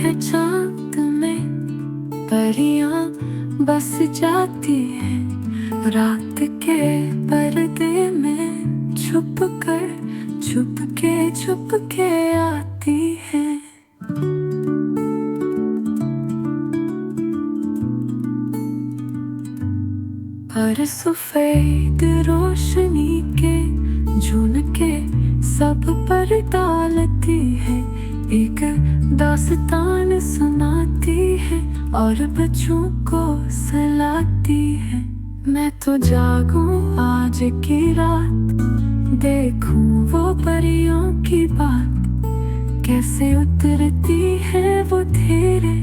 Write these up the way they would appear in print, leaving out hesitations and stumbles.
है चांद में परियां बस जाती हैं रात के पर्दे में छुप के आती हैं। पर सफेद रोशनी के झुनके सब पर डालती है, एक दास्तान सुनाती है और बच्चों को सुलाती है। मैं तो जागूं आज की रात, देखूं वो परियों की बात, कैसे उतरती है वो धीरे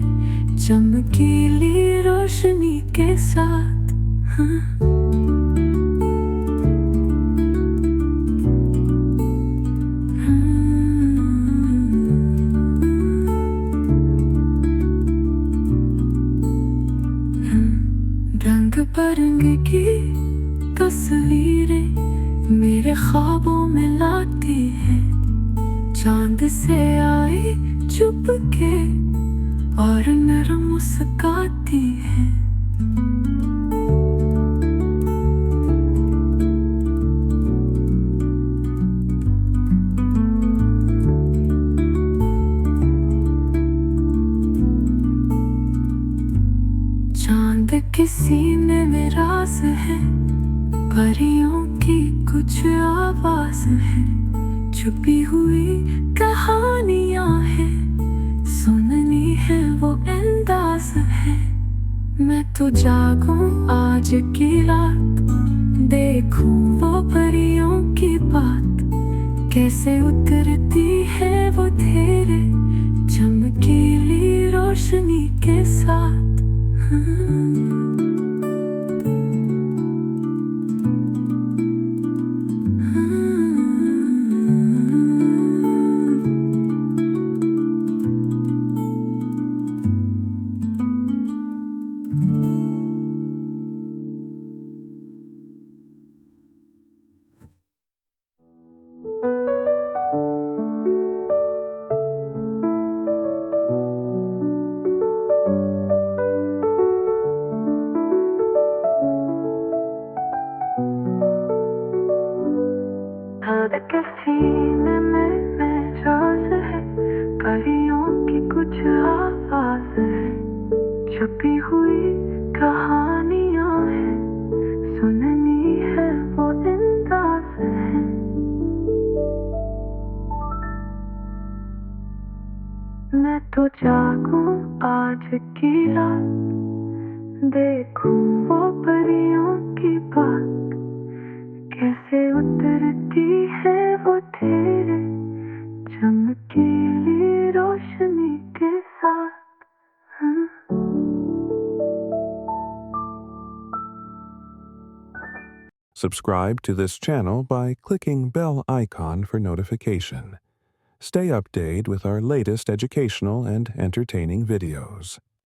चमकीली रोशनी के साथ। रंग बरंग की तस्वीरें मेरे ख्वाबों में लाती है, चांद से आई चुप के और नरम मुस्काती है। चांद के सीने में राज है, परियों की कुछ आवाज है, छुपी हुई कहानियां हैं, सुननी है वो अंदाज है। मैं तो जागूं आज की रात, देखूं वो परियों की बात, कैसे उतरती है वो धीरे चमकीली रोशनी के साथ। के सीने में राज है, परियों की कुछ आवाज है, छुपी हुई कहानियां हैं, सुननी है वो अंदाज है। मैं तो जागूं आज की रात, देखूं वो परियों की बात, कैसे उतरती है वो धीरे चमकीली रोशनी के साथ। Subscribe to this channel by clicking bell icon for notification. Stay updated with our latest educational and entertaining videos.